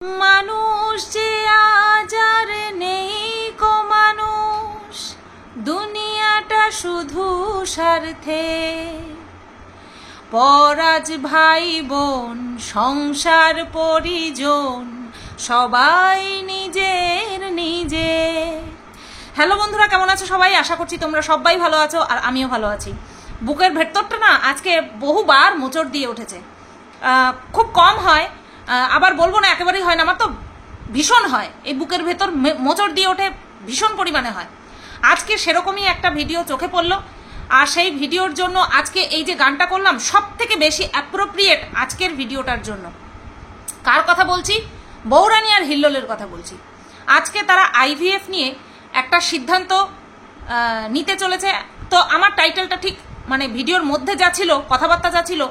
মানুষ যে আজ আর নেই কো মানুষ, দুনিয়াটা শুধু স্বার্থে। পরাজ ভাই বোন সংসার পরিজন সবাই নিজের নিজে। হ্যালো বন্ধুরা, কেমন আছো সবাই? আশা করছি তোমরা সবাই ভালো আছো আর আমিও ভালো আছি। বুকের ভেতরটা না আজকে বহুবার মোচড় দিয়ে উঠেছে। খুব কম হয়, আবার বলবো না একেবারেই হয় না, আমার তো ভীষণ হয়। এই বুকের ভেতর মোচড় দিয়ে ওঠে, ভীষণ পরিমাণে হয়। আজকে সেরকমই একটা ভিডিও চোখে পড়লো, আর সেই ভিডিওর জন্য আজকে এই যে গানটা করলাম সব থেকে বেশি অ্যাপ্রোপ্রিয়েট আজকের ভিডিওটার জন্য। কার কথা বলছি? বৌরানী আর হিল্লোলের কথা বলছি। আজকে তারা আইভিএফ নিয়ে একটা সিদ্ধান্ত নিতে চলেছে। তো আমার টাইটেলটা ঠিক মানে ভিডিওর মধ্যে যা ছিল, কথাবার্তা যা ছিল,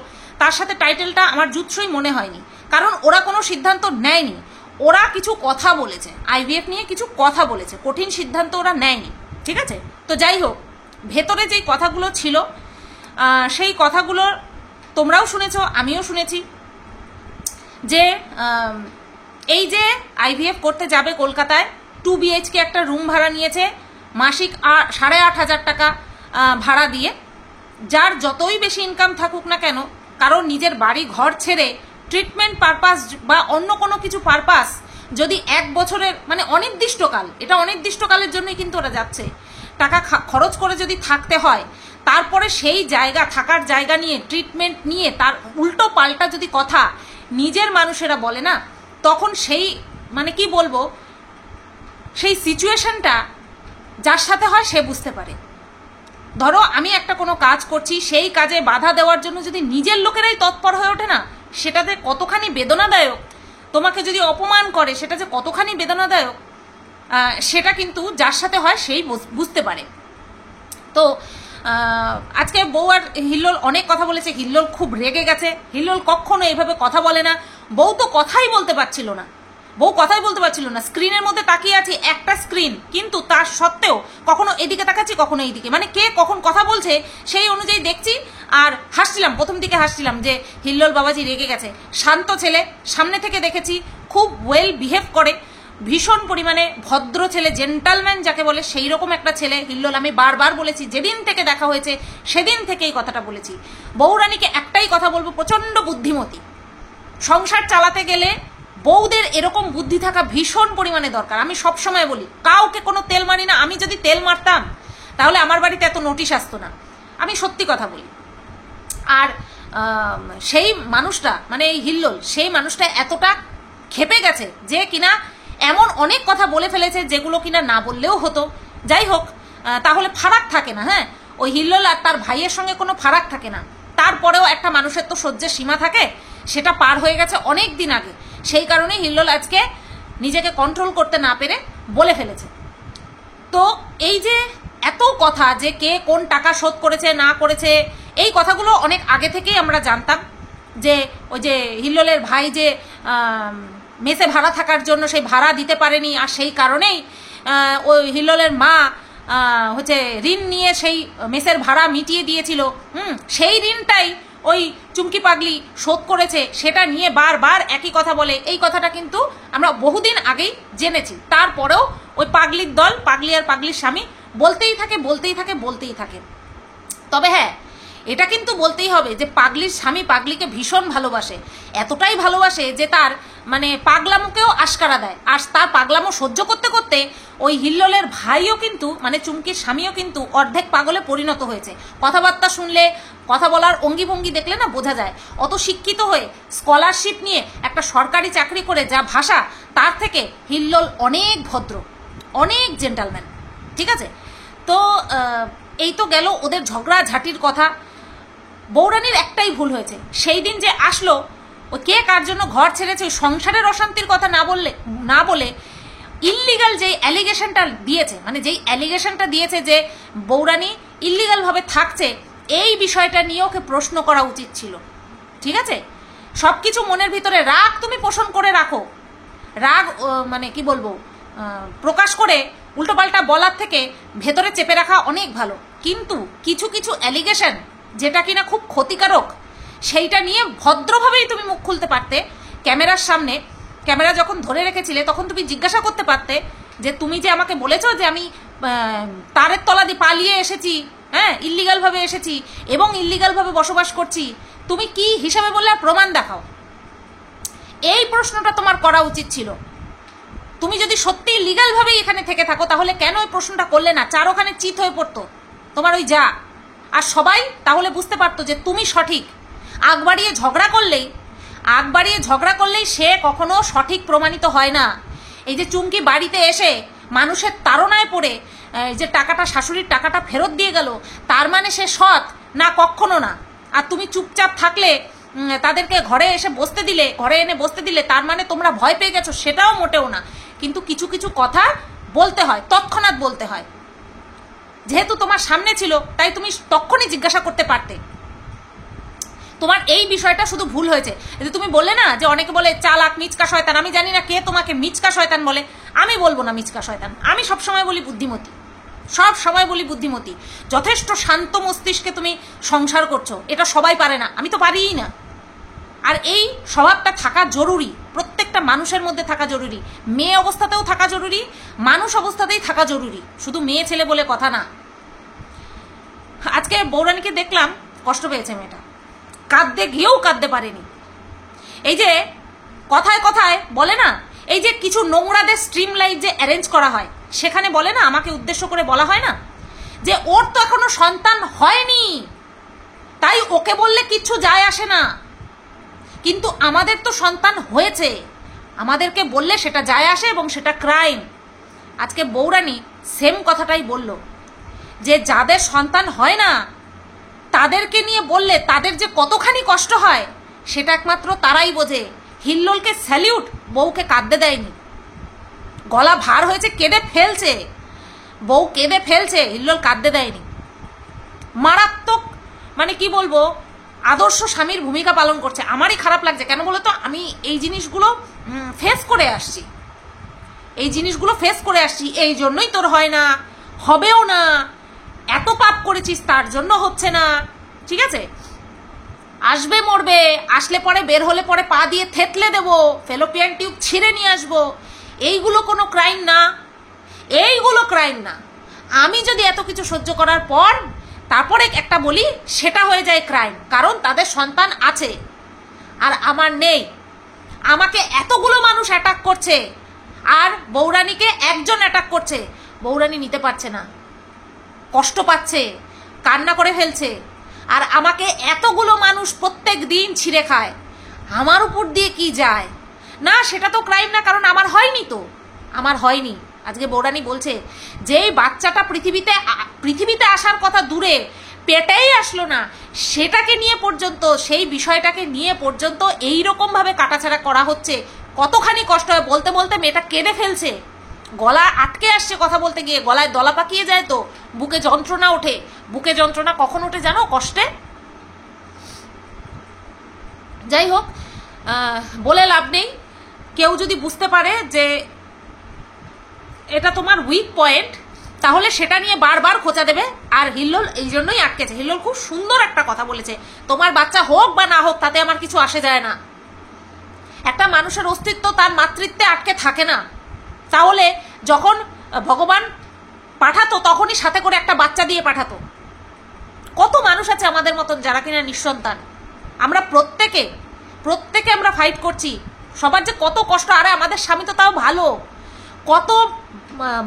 তার সাথে টাইটেলটা আমার জুৎসই মনে হয়নি। কারণ ওরা কোনো সিদ্ধান্ত নেয়নি, ওরা কিছু কথা বলেছে, আইভিএফ নিয়ে কিছু কথা বলেছে, কঠিন সিদ্ধান্ত ওরা নেয়নি। ঠিক আছে, তো যাই হোক, ভেতরে যেই কথাগুলো ছিল সেই কথাগুলো তোমরাও শুনেছো, আমিও শুনেছি। যে এই যে আইভিএফ করতে যাবে কলকাতায়, 2 BHK একটা রুম ভাড়া নিয়েছে, মাসিক 8,500 টাকা ভাড়া দিয়ে। যার যতই বেশি ইনকাম থাকুক না কেন, কারণ নিজের বাড়ি ঘর ছেড়ে ট্রিটমেন্ট পারপাস বা অন্য কোনো কিছু পারপাস যদি 1 বছরের মানে অনির্দিষ্টকাল, এটা অনির্দিষ্টকালের জন্যই কিন্তু ওরা যাচ্ছে, টাকা খরচ করে যদি থাকতে হয়, তারপরে সেই জায়গা, থাকার জায়গা নিয়ে, ট্রিটমেন্ট নিয়ে তার উল্টো পাল্টা যদি কথা নিজের মানুষেরা বলে না, তখন সেই মানে কি বলবো, সেই সিচুয়েশনটা যার সাথে হয় সে বুঝতে পারে। ধরো আমি একটা কোনো কাজ করছি, সেই কাজে বাধা দেওয়ার জন্য যদি নিজের লোকেরাই তৎপর হয়ে ওঠে না, সেটাতে কতখানি বেদনাদায়ক। তোমাকে যদি অপমান করে সেটা যে কতখানি বেদনাদায়ক, সেটা কিন্তু যার সাথে হয় সেই বুঝতে পারে। তো আজকে বউ আর হিল্লোল অনেক কথা বলেছে, হিল্লোল খুব রেগে গেছে। হিল্লোল কখনো এইভাবে কথা বলে না। বউ তো কথাই বলতে পারছিল না, স্ক্রিনের মধ্যে তাকিয়ে আছি, একটা স্ক্রিন, কিন্তু তার সত্ত্বেও কখনো এদিকে তাকাচ্ছি, কখনো এইদিকে, মানে কে কখন কথা বলছে সেই অনুযায়ী দেখছি। আর হাসছিলাম, প্রথম দিকে হাসছিলাম যে হিল্লোল বাবাজি রেগে গেছে। শান্ত ছেলে, সামনে থেকে দেখেছি, খুব ওয়েল বিহেভ করে, ভীষণ পরিমাণে ভদ্র ছেলে, জেন্টালম্যান যাকে বলে সেই রকম একটা ছেলে হিল্লোল। আমি বারবার বলেছি, যেদিন থেকে দেখা হয়েছে সেদিন থেকে এই কথাটা বলেছি। বৌরানীকে একটাই কথা বলবো, প্রচণ্ড বুদ্ধিমতী। সংসার চালাতে গেলে বউদের এরকম বুদ্ধি থাকা ভীষণ পরিমাণে দরকার। আমি সব সময় বলি, কাউকে কোনো তেল মারি না। আমি যদি তেল মারতাম তাহলে আমার বাড়িতে এত নোটিশ আসতো না, আমি সত্যি কথা বলি। আর সেই মানুষটা মানে এই হিল্লোল, সেই মানুষটা এতটা ক্ষেপে গেছে যে কিনা এমন অনেক কথা বলে ফেলেছে যেগুলো কিনা না বললেও হতো। যাই হোক, তাহলে ফারাক থাকে না। হ্যাঁ, ওই হিল্লোল আর তার ভাইয়ের সঙ্গে কোনো ফারাক থাকে না। তারপরেও একটা মানুষের তো সহ্যের সীমা থাকে, সেটা পার হয়ে গেছে অনেক দিন আগে। সেই কারণে হিল্লোল আজকে নিজেকে কন্ট্রোল করতে না পেরে বলে ফেলেছে। তো এই যে এত কথা যে কে কোন টাকা শোধ করেছে না করেছে, এই কথাগুলো অনেক আগে থেকেই আমরা জানতাম। যে ওই যে হিল্লোলের ভাই যে মেসে ভাড়া থাকার জন্য সেই ভাড়া দিতে পারেনি, আর সেই কারণেই ওই হিল্লোলের মা হচ্ছে ঋণ নিয়ে সেই মেসের ভাড়া মিটিয়ে দিয়েছিল। সেই ঋণটাই ওই চুমকি পাগলি শোধ করেছে, সেটা নিয়ে বারবার একই কথা বলে। এই কথাটা কিন্তু আমরা বহুদিন আগেই জেনেছি। তারপরেও ওই পাগলির দল, পাগলি আর পাগলির স্বামী বলতেই থাকে। তবে হ্যাঁ, এটা কিন্তু বলতেই হবে যে পাগলির স্বামী পাগলিকে ভীষণ ভালোবাসে, এতটাই ভালোবাসে যে তার মানে পাগলামোকেও আশকারা দেয়। আর তার পাগলামো সহ্য করতে করতে ওই হিল্লোলের ভাইও কিন্তু মানে চুমকির স্বামীও কিন্তু অর্ধেক পাগলে পরিণত হয়েছে। কথাবার্তা শুনলে, কথা বলার অঙ্গিভঙ্গি দেখলে না বোঝা যায়। অত শিক্ষিত হয়ে স্কলারশিপ নিয়ে একটা সরকারি চাকরি করে যা ভাষা, তার থেকে হিল্লোল অনেক ভদ্র, অনেক জেন্টালম্যান। ঠিক আছে, তো এই তো গেল ওদের ঝগড়া ঝাঁটির কথা। বৌরানীর একটাই ভুল হয়েছে, সেই দিন যে আসলো, ও কে কার জন্য ঘর ছেড়েছে ওই সংসারের অশান্তির কথা না বলে ইল্লিগাল যেই অ্যালিগেশনটা দিয়েছে, মানে যেই অ্যালিগেশনটা দিয়েছে যে বৌরানী ইল্লিগালভাবে থাকছে, এই বিষয়টা নিয়ে ওকে প্রশ্ন করা উচিত ছিল। ঠিক আছে, সব কিছু মনের ভিতরে রাগ তুমি পোষণ করে রাখো, রাগ মানে কি বলবো, প্রকাশ করে উল্টোপাল্টা বলার থেকে ভেতরে চেপে রাখা অনেক ভালো। কিন্তু কিছু কিছু অ্যালিগেশন যেটা কিনা খুব ক্ষতিকারক, সেইটা নিয়ে ভদ্রভাবেই তুমি মুখ খুলতে পারতে ক্যামেরার সামনে। ক্যামেরা যখন ধরে রেখেছিলে তখন তুমি জিজ্ঞাসা করতে পারতে যে তুমি যে আমাকে বলেছো যে আমি তারের তলা দিয়ে পালিয়ে এসেছি, হ্যাঁ, ইল্লিগালভাবে এসেছি এবং ইল্লিগালভাবে বসবাস করছি, তুমি কি হিসাবে বললে প্রমাণ দেখাও। এই প্রশ্নটা তোমার করা উচিত ছিল। তুমি যদি সত্যি লিগালভাবে এখানে থেকে থাকো তাহলে কেন ওই প্রশ্নটা করলে না? চার ওখানে চিত হয়ে পড়তো তোমার ওই যা, আর সবাই তাহলে বুঝতে পারতো যে তুমি সঠিক। আগ বাড়িয়ে ঝগড়া করলেই সে কখনো সঠিক প্রমাণিত হয় না। এই যে চুমকি বাড়িতে এসে মানুষের তাড়নায় পড়ে যে টাকাটা, শাশুড়ির টাকাটা ফেরত দিয়ে গেল, তার মানে সে সৎ না? কখনো না। আর তুমি চুপচাপ থাকলে, তাদেরকে ঘরে এনে বসতে দিলে, তার মানে তোমরা ভয় পেয়ে গেছো, সেটাও মোটেও না। কিন্তু কিছু কিছু কথা বলতে হয়, তৎক্ষণাৎ বলতে হয়। যেহেতু তোমার সামনে ছিল তাই তুমি তখনই জিজ্ঞাসা করতে পারতে। তোমার এই বিষয়টা শুধু ভুল হয়েছে। যে তুমি বললে না যে অনেকে বলে চালাক, মিচকা শয়তান, আমি জানি না কে তোমাকে মিচকা শয়তান বলে, আমি বলবো না মিচকা শয়তান, আমি সবসময় বলি বুদ্ধিমতী। যথেষ্ট শান্ত মস্তিষ্কে তুমি সংসার করছো, এটা সবাই পারে না, আমি তো পারিই না। আর এই স্বভাবটা থাকা জরুরি, প্রত্যেকটা মানুষের মধ্যে থাকা জরুরি। মেয়ে অবস্থাতেও থাকা জরুরি, মানুষ অবস্থাতেই থাকা জরুরি, শুধু মেয়ে ছেলে বলে কথা না। আজকে বৌরানীকে দেখলাম, কষ্ট পেয়েছে মেয়েটা, কাঁদতে গিয়েও কাঁদতে পারেনি। এই যে কথায় কথায় বলে না, এই যে কিছু নোংরাদের স্ট্রিম লাইট যে অ্যারেঞ্জ করা হয়, সেখানে বলে না, আমাকে উদ্দেশ্য করে বলা হয় না যে ওর তো এখনো সন্তান হয়নি, তাই ওকে বললে কিচ্ছু যায় আসে না, কিন্তু আমাদের তো সন্তান হয়েছে, আমাদেরকে বললে সেটা যায় আসে এবং সেটা ক্রাইম। আজকে বৌরানী সেম কথাটাই বলল যে যাদের সন্তান হয় না তাদেরকে নিয়ে বললে তাদের যে কতখানি কষ্ট হয় সেটা একমাত্র তারাই বোঝে। হিল্লোলকে স্যালিউট, বউকে কাঁদতে দেয়নি, গলা ভার হয়েছে, কেঁদে ফেলছে, বউ কেঁদে ফেলছে, হিল্লোল কাঁদতে দেয়নি। মারাত্মক, মানে কি বলবো, আদর্শ স্বামীর ভূমিকা পালন করছে। আমারই খারাপ লাগছে, কেন বলো তো, আমি এই জিনিসগুলো ফেস করে আসছি, এই জন্যই তোর হয় না, হবেও না, এত পাপ করেছিস তার জন্য হচ্ছে না, ঠিক আছে, আসবে মরবে, আসলে পরে বের হলে পরে পা দিয়ে থেতলে দেবো, ফেলোপিয়ান টিউব ছিঁড়ে নিয়ে আসবো, এইগুলো কোনো ক্রাইম না। আমি যদি এত কিছু সহ্য করার পর তারপরে একটা বলি, সেটা হয়ে যায় ক্রাইম, কারণ তাদের সন্তান আছে আর আমার নেই। আমাকে এতগুলো মানুষ অ্যাটাক করছে আর বৌরানীকে একজন অ্যাটাক করছে, বৌরানী নিতে পারছে না, কষ্ট পাচ্ছে, কান্না করে ফেলছে, আর আমাকে এতগুলো মানুষ প্রত্যেক দিন ছিঁড়ে খায়, আমার উপর দিয়ে কি যায় না, সেটা তো ক্রাইম না, কারণ আমার হয়নি। আজকে বৌরানী বলছে যেই বাচ্চাটা পৃথিবীতে আসার কথা দূরে, পেটেই আসলো না, সেটাকে নিয়ে পর্যন্ত, সেই বিষয়টাকে নিয়ে পর্যন্ত এইরকমভাবে কাটাছাড়া করা হচ্ছে, কতখানি কষ্ট হয়। বলতে বলতে মেয়েটা কেঁদে ফেলছে, গলা আটকে আসছে কথা বলতে গিয়ে, গলায় দলা পাকিয়ে যায়, তো বুকে যন্ত্রণা ওঠে। বুকে যন্ত্রণা কখন ওঠে জানো? কষ্টে। যাই হোক, বলে লাভ নেই। কেউ যদি বুঝতে পারে যে এটা তোমার উইক পয়েন্ট, তাহলে সেটা নিয়ে বারবার খোঁচা দেবে। আর হিল্লোল এই জন্যই আটকেছে। হিল্লোল খুব সুন্দর একটা কথা বলেছে, তোমার বাচ্চা হোক বা না হোক তাতে আমার কিছু আসে যায় না। একটা মানুষের অস্তিত্ব তার মাতৃত্বে আটকে থাকে না। তাহলে যখন ভগবান পাঠাতো তখনই সাথে করে একটা বাচ্চা দিয়ে পাঠাতো। কত মানুষ আছে আমাদের মতন যারা কিনা নিঃসন্তান। আমরা প্রত্যেকে আমরা ফাইট করছি, সবার যে কত কষ্ট। আরে আমাদের স্বামী তো তাও ভালো। কত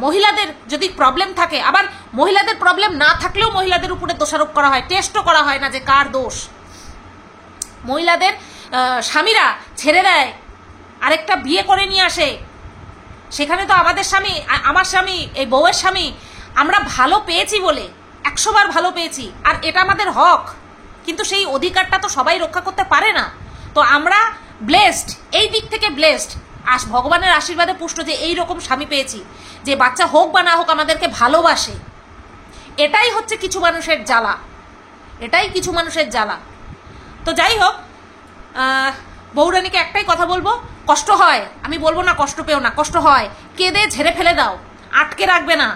মহিলাদের যদি প্রবলেম থাকে, আবার মহিলাদের প্রবলেম না থাকলেও মহিলাদের উপরে দোষারোপ করা হয়, টেস্টও করা হয় না যে কার দোষ। মহিলাদের স্বামীরা ছেড়ে দেয়, আরেকটা বিয়ে করে নিয়ে আসে, সেখানে তো আমাদের স্বামী, আমার স্বামী, এই বউয়ের স্বামী, আমরা ভালো পেয়েছি বলে 100 বার ভালো পেয়েছি, আর এটা আমাদের হক। কিন্তু সেই অধিকারটা তো সবাই রক্ষা করতে পারে না। তো আমরা ব্লেসড, এই দিক থেকে ব্লেসড, ভগবানের আশীর্বাদে পুষ্ট যে এইরকম স্বামী পেয়েছি, যে বাচ্চা হোক বা না হোক আমাদেরকে ভালোবাসে। এটাই হচ্ছে কিছু মানুষের জ্বালা। তো যাই হোক, বৌরানীকে একটাই কথা বলবো, কষ্ট হয়, আমি বলবো না কষ্ট পেও না, কষ্ট হয়, কেঁদে ঝেড়ে ফেলে দাও, আটকে রাখবে না।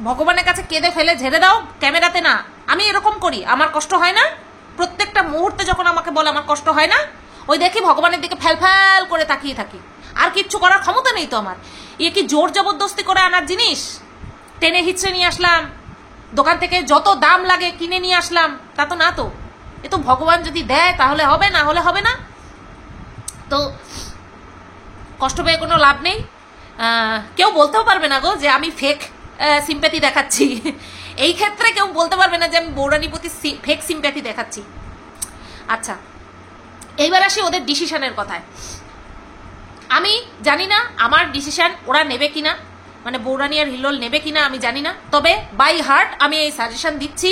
ভগবানের কাছে কেঁদে ফেলে ঝেড়ে দাও, ক্যামেরাতে না। আমি এরকম করি, আমার কষ্ট হয় না। প্রত্যেকটা মুহূর্তে যখন আমাকে বলে আমার কষ্ট হয় না, ওই দেখি ভগবানের দিকে ফ্যাল ফ্যাল করে তাকিয়ে থাকি, আর কিচ্ছু করার ক্ষমতা নেই তো আমার। কি জোর জবরদস্তি করে আনার জিনিস? টেনে হিচড়ে নিয়ে আসলাম, দোকান থেকে যত দাম লাগে কিনে নিয়ে আসলাম, তা তো না তো। এ তো ভগবান যদি দেয় তাহলে হবে, না হলে হবে না। তো কষ্ট পেয়ে কোনো লাভ নেই। কেউ বলতেও পারবে না গো যে আমি ফেক সিম্প্যাথি দেখাচ্ছি। এই ক্ষেত্রে কেউ বলতে পারবে না যে আমি বৌরানীর প্রতি ফেক সিম্প্যাথি দেখাচ্ছি। আচ্ছা, এইবার আসি ওদের ডিসিশনের কথায়। আমি জানি না আমার ডিসিশন ওরা নেবে কিনা, মানে বৌরানী আর হিল্লোল নেবে কিনা আমি জানি না। তবে বাই হার্ট আমি এই সাজেশন দিচ্ছি,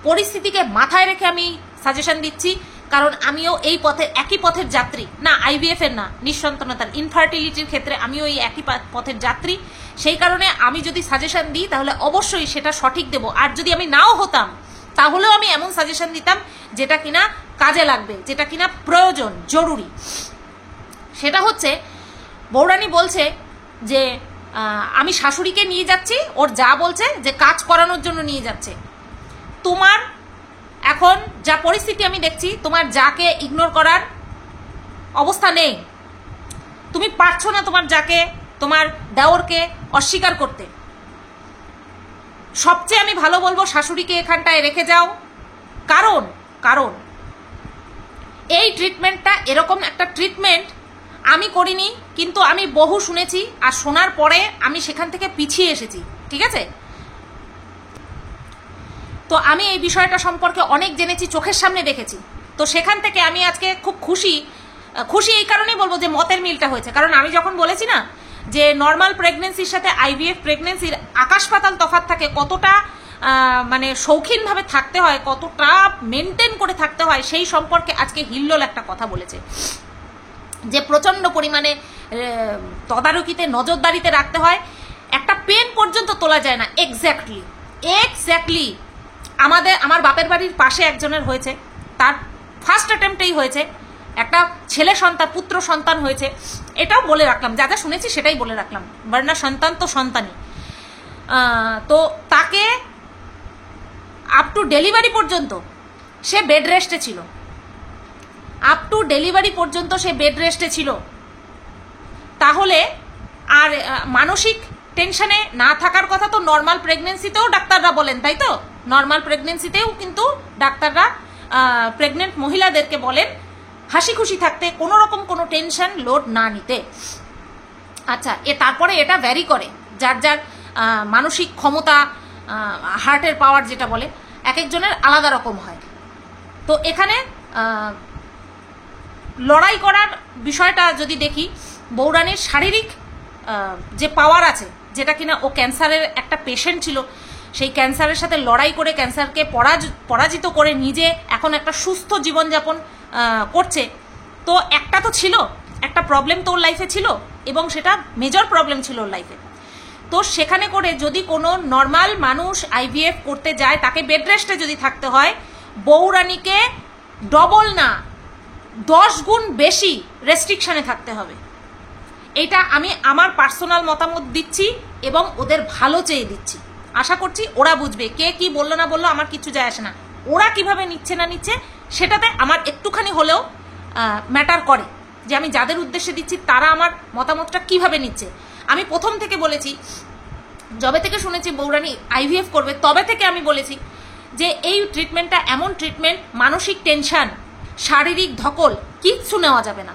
পরিস্থিতিকে মাথায় রেখে আমি সাজেশন দিচ্ছি, কারণ আমিও এই পথের একই পথের যাত্রী। না আইভিএফ এর না, নিঃসন্তানতার ইনফার্টিলিটির ক্ষেত্রে আমিও এই একই পথের যাত্রী। সেই কারণে আমি যদি সাজেশন দিই তাহলে অবশ্যই সেটা সঠিক দেব। আর যদি আমি নাও হতাম তাহলেও আমি এমন সাজেশন দিতাম যেটা কিনা কাজে লাগবে, যেটা কিনা প্রয়োজন, জরুরি। সেটা হচ্ছে বৌরানী বলছে যে আমি শাশুড়িকে নিয়ে যাচ্ছি, ওর যা বলছে যে কাজ করানোর জন্য নিয়ে যাচ্ছে। তোমার এখন যা পরিস্থিতি আমি দেখছি, তোমার যাকে ইগনোর করার অবস্থা নেই। তুমি পারছো না তোমার যাকে, তোমার দেওরকে অস্বীকার করতে। সবচেয়ে আমি ভালো বলবো শাশুড়িকে এখানটায় রেখে যাও। কারণ কারণ এই ট্রিটমেন্টটা, এরকম একটা ট্রিটমেন্ট আমি করিনি, কিন্তু আমি বহু শুনেছি, আর শোনার পরে আমি সেখান থেকে পিছিয়ে এসেছি। ঠিক আছে, তো আমি এই বিষয়টা সম্পর্কে অনেক জেনেছি, চোখের সামনে দেখেছি। তো সেখান থেকে আমি আজকে খুব খুশি এই কারণেই বলবো যে মতের মিলটা হয়েছে। কারণ আমি যখন বলেছি না যে নর্মাল প্রেগনেন্সির সাথে আইভিএফ প্রেগনেন্সির আকাশ পাতাল তফাৎ থাকে, কতটা মানে শৌখিনভাবে থাকতে হয়, কতটা মেনটেন করে থাকতে হয়, সেই সম্পর্কে আজকে হিল্লোল একটা কথা বলেছে যে প্রচণ্ড পরিমাণে তদারকিতে, নজরদারিতে রাখতে হয়, একটা পেন পর্যন্ত তোলা যায় না। এক্স্যাক্টলি আমার বাপের বাড়ির পাশে একজনের হয়েছে, তার ফার্স্ট অ্যাটেম্পটেই হয়েছে, একটা ছেলে সন্তান, পুত্র সন্তান হয়েছে। এটাও বলে রাখলাম, যা যা শুনেছি সেটাই বলে রাখলাম, বর্ণা সন্তান তো সন্তানই। তো তাকে আপ টু ডেলিভারি পর্যন্ত সে বেড রেস্টে ছিল, আপ টু ডেলিভারি পর্যন্ত সে বেড রেস্টে ছিল। তাহলে আর মানসিক টেনশনে না থাকার কথা তো নর্মাল প্রেগনেন্সিতেও ডাক্তাররা বলেন, তাই তো? নর্মাল প্রেগনেন্সিতেও কিন্তু ডাক্তাররা প্রেগনেন্ট মহিলাদেরকে বলেন হাসি খুশি থাকতে, কোনো রকম কোনো টেনশন লোড না নিতে। আচ্ছা, তারপরে এটা ভ্যারি করে, যার যার মানসিক ক্ষমতা, হার্টের পাওয়ার যেটা বলে, এক একজনের আলাদা রকম হয়। তো এখানে লড়াই করার বিষয়টা যদি দেখি, বৌরানীর শারীরিক যে পাওয়ার আছে, যেটা কিনা ও ক্যান্সারের একটা পেশেন্ট ছিল, সেই ক্যান্সারের সাথে লড়াই করে ক্যান্সারকে পরাজিত করে নিজে এখন একটা সুস্থ জীবনযাপন করছে। তো একটা তো ছিল, একটা প্রবলেম তো ওর লাইফে ছিল, এবং সেটা মেজর প্রবলেম ছিল ওর লাইফে। তো সেখানে করে যদি কোনো নর্মাল মানুষ আইভিএফ করতে যায়, তাকে বেড রেস্টে যদি থাকতে হয়, বৌরানীকে ডবল না 10 গুণ বেশি রেস্ট্রিকশনে থাকতে হবে। এটা আমি আমার পার্সোনাল মতামত দিচ্ছি এবং ওদের ভালো চেয়ে দিচ্ছি। আশা করছি ওরা বুঝবে। কে কি বললো না বললো আমার কিছু যায় আসে না, ওরা কিভাবে নিচ্ছে না নিচ্ছে সেটাতে আমার একটুখানি হলেও ম্যাটার করে, যে আমি যাদের উদ্দেশ্যে দিচ্ছি তারা আমার মতামতটা কিভাবে নিচ্ছে। আমি প্রথম থেকে বলেছি, যবে থেকে শুনেছি বৌরানী আইভিএফ করবে, তবে থেকে আমি বলেছি যে এই ট্রিটমেন্টটা এমন ট্রিটমেন্ট, মানসিক টেনশন, শারীরিক ধকল কিচ্ছু নেওয়া যাবে না,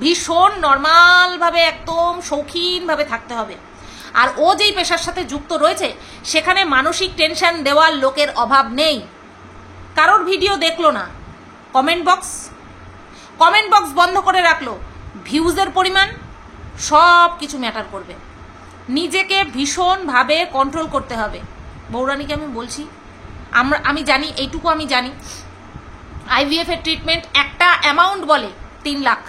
ভীষণ নর্মালভাবে একদম শৌখিনভাবে থাকতে হবে। আর ও যেই পেশার সাথে যুক্ত রয়েছে সেখানে মানসিক টেনশন দেওয়ার লোকের অভাব নেই। কারোর ভিডিও দেখলো না, কমেন্ট বক্স বন্ধ করে রাখলো, ভিউজের পরিমাণ সব কিছু ম্যাটার করবে। নিজেকে ভীষণভাবে কন্ট্রোল করতে হবে। বৌরানীকে আমি বলছি, আমি জানি, এইটুকু আমি জানি, আইভিএফ এর ট্রিটমেন্ট একটা অ্যামাউন্ট বলে 3 লাখ,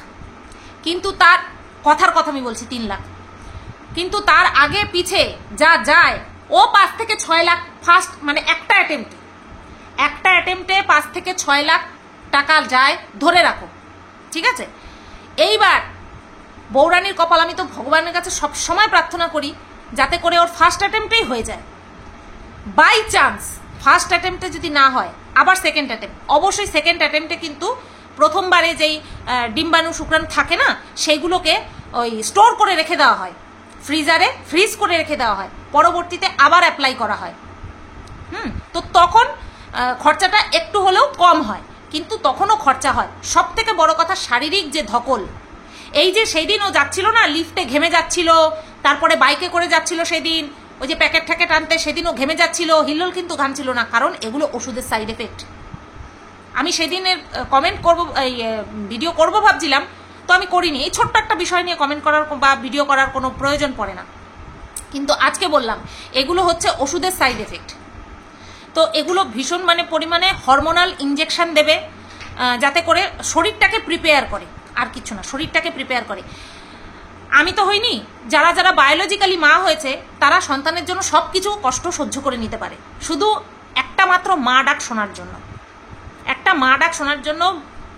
কিন্তু তার কথার কথা আমি বলছি 3 লাখ, কিন্তু তার আগে পিছে যা যায় ও 5 থেকে 6 লাখ ফার্স্ট, মানে একটা অ্যাটেম্পটে 5 থেকে 6 লাখ টাকা যায় ধরে রাখো, ঠিক আছে? এইবার বৌরানীর কপাল, আমি তো ভগবানের কাছে সব সময় প্রার্থনা করি যাতে করে ওর ফার্স্ট অ্যাটেম্পটেই হয়ে যায়। বাই চান্স ফার্স্ট অ্যাটেম্পটে যদি না হয়, আবার সেকেন্ড অ্যাটেম্পট, অবশ্যই সেকেন্ড অ্যাটেম্পটে কিন্তু প্রথমবারে যেই ডিম্বাণু শুক্রাণু থাকে না, সেইগুলোকে ওই স্টোর করে রেখে দেওয়া হয়, ফ্রিজারে ফ্রিজ করে রেখে দেওয়া হয়, পরবর্তীতে আবার অ্যাপ্লাই করা হয়। তো তখন খরচাটা একটু হলেও কম হয়, কিন্তু তখনও খরচা হয়। সব থেকে বড় কথা শারীরিক যে ধকল, এই যে সেই দিন ও যাচ্ছিল না লিফটে, ঘেমে যাচ্ছিল, তারপরে বাইকে করে যাচ্ছিল সেদিন, ওই যে প্যাকেট ট্যাকেট আনতে, সেদিনও ঘেমে যাচ্ছিল, হিল্লোল কিন্তু ঘামছিল না, কারণ এগুলো ওষুধের সাইড এফেক্ট। আমি সেদিনের কমেন্ট করব, এই ভিডিও করব ভাবছিলাম, তো আমি করিনি। এই ছোট্ট একটা বিষয় নিয়ে কমেন্ট করার বা ভিডিও করার কোনো প্রয়োজন পড়ে না, কিন্তু আজকে বললাম এগুলো হচ্ছে ওষুধের সাইড এফেক্ট। তো এগুলো ভীষণ পরিমাণে হরমোনাল ইনজেকশন দেবে, যাতে করে শরীরটাকে প্রিপেয়ার করে, আর কিছু না, শরীরটাকে প্রিপেয়ার করে। আমি তো হইনি, যারা যারা বায়োলজিক্যালি মা হয়েছে তারা সন্তানের জন্য সব কিছু কষ্ট সহ্য করে নিতে পারে, শুধু একটা মাত্র মা ডাক শোনার জন্য। একটা মা ডাক শোনার জন্য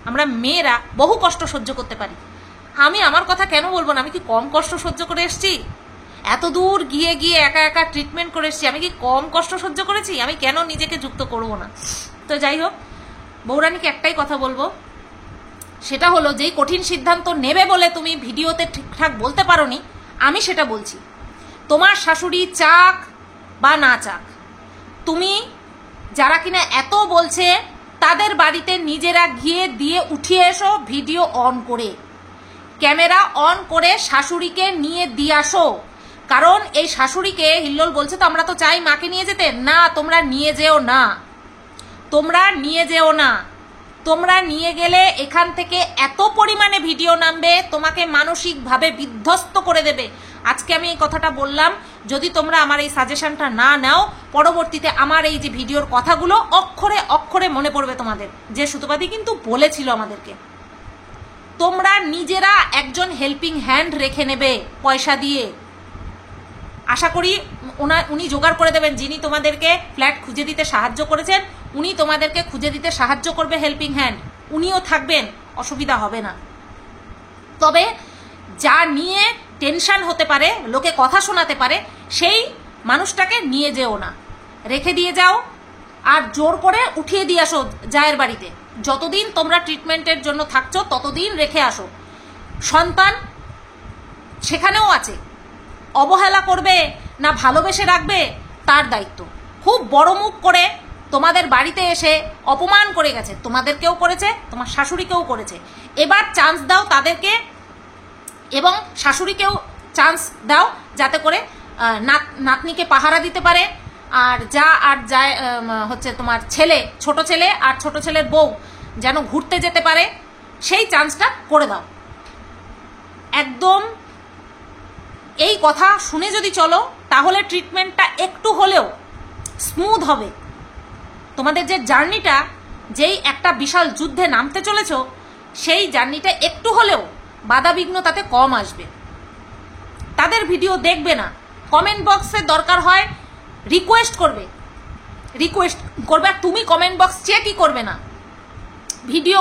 আমরা মেয়েরা বহু কষ্ট সহ্য করতে পারি। আমি আমার কথা কেন বলবো না? আমি কি কম কষ্ট সহ্য করে এসেছি? এত দূর গিয়ে গিয়ে একা একা ট্রিটমেন্ট করে এসেছি, আমি কি কম কষ্ট সহ্য করেছি? আমি কেন নিজেকে যুক্ত করব না? তো যাই হোক, বৌরানীকে একটাই কথা বলবো, সেটা হলো যেই কঠিন সিদ্ধান্ত নেবে বলে তুমি ভিডিওতে ঠিকঠাক বলতে পারোনি, আমি সেটা বলছি। তোমার শাশুড়ি চাক বা না চাক, তুমি যারা কিনা এত বলছে তাদের বাড়িতে নিজেরা গিয়ে দিয়ে উঠিয়ে এসো, ভিডিও অন করে, ক্যামেরা অন করে শাশুড়িকে নিয়ে দিয়ে আসো। কারণ এই শাশুড়িকে, হিল্লোল বলছে তো আমরা তো চাই মাকে নিয়ে যেতে, না তোমরা নিয়ে যেও না, তোমরা নিয়ে যেও না। তোমরা নিয়ে গেলে এখান থেকে এত পরিমাণে ভিডিও নামবে, তোমাকে মানসিকভাবে বিধ্বস্ত করে দেবে। আজকে আমি এই কথাটা বললাম, যদি তোমরা আমার এই সাজেশনটা না নাও, পরবর্তীতে আমার এই যে ভিডিওর কথাগুলো অক্ষরে অক্ষরে মনে পড়বে তোমাদের, যে সুতোপাদি কিন্তু বলেছিল আমাদেরকে। তোমরা নিজেরা একজন হেল্পিং হ্যান্ড রেখে নেবে পয়সা দিয়ে। আশা করি উনি জোগাড় করে দেবেন, যিনি তোমাদেরকে ফ্ল্যাট খুঁজে দিতে সাহায্য করেছেন, উনি তোমাদেরকে খুঁজে দিতে সাহায্য করবে হেল্পিং হ্যান্ড, উনিও থাকবেন, অসুবিধা হবে না। তবে যা নিয়ে টেনশন হতে পারে, লোকে কথা শোনাতে পারে, সেই মানুষটাকে নিয়ে যেও না, রেখে দিয়ে যাও। আর জোর করে উঠিয়ে দিয়ে আসো জায়ের বাড়িতে। যতদিন তোমরা ট্রিটমেন্টের জন্য থাকছো ততদিন রেখে আসো। সন্তান সেখানেও আছে, অবহেলা করবে না ভালোবেসে রাখবে তার দায়িত্ব। খুব বড় মুখ করে তোমাদের বাড়িতে এসে অপমান করে গেছে, তোমাদেরকেও করেছে, তোমার শাশুড়িকেও করেছে। এবার চান্স দাও তাদেরকে, এবং শাশুড়িকেও চান্স দাও, যাতে করে নাতনিকে পাহারা দিতে পারে। আর যা হচ্ছে তোমার ছেলে, ছোট ছেলে আর ছোট ছেলের বউ যেন ঘুরতে যেতে পারে, সেই চান্সটা করে দাও একদম। এই কথা শুনে যদি চলো, তাহলে ট্রিটমেন্টটা একটু হলেও স্মুথ হবে। তোমাদের যে জার্নিটা, যেই একটা বিশাল যুদ্ধে নামতে চলেছ, সেই জার্নিটা একটু হলেও বাধাবিঘ্ন তাতে কম আসবে। তাদের ভিডিও দেখবে না, কমেন্ট বক্সে দরকার হয় রিকোয়েস্ট করবে, আর তুমি কমেন্ট বক্স চেকই করবে না। ভিডিও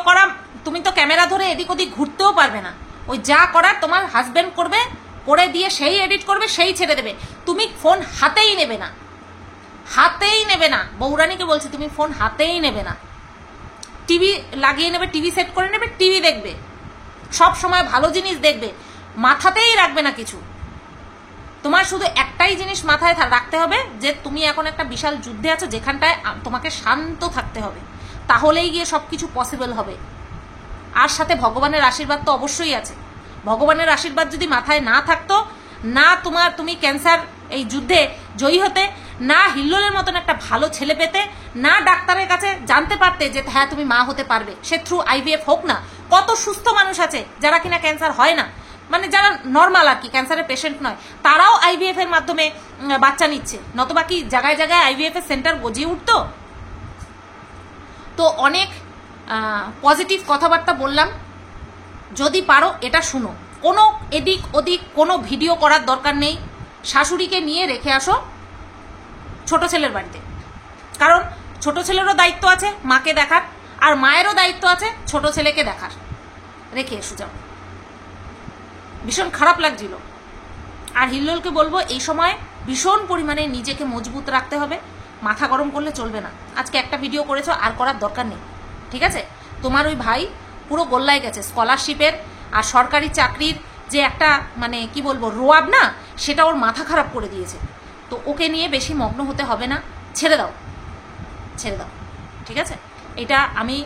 করা তুমি তো ক্যামেরা ধরে এদিক ওদিক ঘুরতেও পারবে না। ওই যা করার তোমার হাজব্যান্ড করবে, করে দিয়ে সেই এডিট করবে, সেই ছেড়ে দেবে। তুমি ফোন হাতেই নেবে না, হাতেই নেবে না। বৌরানীকে বলছি, তুমি ফোন হাতেই নেবে না। টিভি লাগিয়ে নেবে, টিভি সেট করে নেবে, টিভি দেখবে, সব সময় ভালো জিনিস দেখবে, মাথাতেই রাখবে না কিছু। তোমার শুধু একটাই জিনিস মাথায় রাখতে হবে, যে তুমি এখন একটা বিশাল যুদ্ধে আছো, যেখানটায় তোমাকে শান্ত থাকতে হবে, তাহলেই গিয়ে সব কিছু পসিবল হবে। আর সাথে ভগবানের আশীর্বাদ তো অবশ্যই আছে। ভগবানের আশীর্বাদ যদি মাথায় না থাকতো, না তুমি ক্যান্সার এই যুদ্ধে জয়ী হতে, না হিল্লোলের মতন একটা ভালো ছেলে পেতে, না ডাক্তারের কাছে জানতে পারতে যে হ্যাঁ তুমি মা হতে পারবে, সে থ্রু আইভিএফ হোক না। কত সুস্থ মানুষ আছে যারা কিনা ক্যান্সার হয় না, যারা নর্মাল আর কি, ক্যান্সারের পেশেন্ট নয়, তারাও আইভিএফ এর মাধ্যমে বাচ্চা নিচ্ছে। নতবা কি জায়গায় জায়গায় আইভিএফ এর সেন্টার গজিয়ে উঠতো? তো অনেক পজিটিভ কথাবার্তা বললাম। যদি পারো এটা শুনো, কোনো এদিক ওদিক কোনো ভিডিও করার দরকার নেই। শাশুড়িকে নিয়ে রেখে আসো ছোট ছেলের বাড়িতে, কারণ ছোট ছেলেরও দায়িত্ব আছে মাকে দেখার, আর মায়েরও দায়িত্ব আছে ছোট ছেলেকে দেখার। রেখে এসো, যাও। ভীষণ খারাপ লাগছিল। আর হিল্লোলকে বলবো, এই সময় ভীষণ পরিমাণে নিজেকে মজবুত রাখতে হবে, মাথা গরম করলে চলবে না। আজকে একটা ভিডিও করেছো, আর করার দরকার নেই। ঠিক আছে? তোমার ওই ভাই পুরো গোল্লায় গেছে স্কলারশিপের আর সরকারি চাকরির যে একটা মানে কি বলবো রোয়াব না, সেটা ওর মাথা খারাপ করে দিয়েছে। তো ওকে নিয়ে বেশি মগ্ন হতে হবে না, ছেড়ে দাও, ছেড়ে দাও, ঠিক আছে? এটা আমি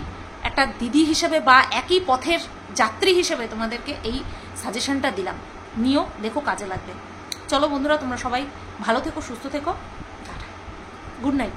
একটা দিদি হিসেবে বা একই পথের যাত্রী হিসেবে তোমাদেরকে এই সাজেশনটা দিলাম, নিও, দেখো কাজে লাগবে। চলো বন্ধুরা, তোমরা সবাই ভালো থেকো, সুস্থ থেকো, গুড নাইট।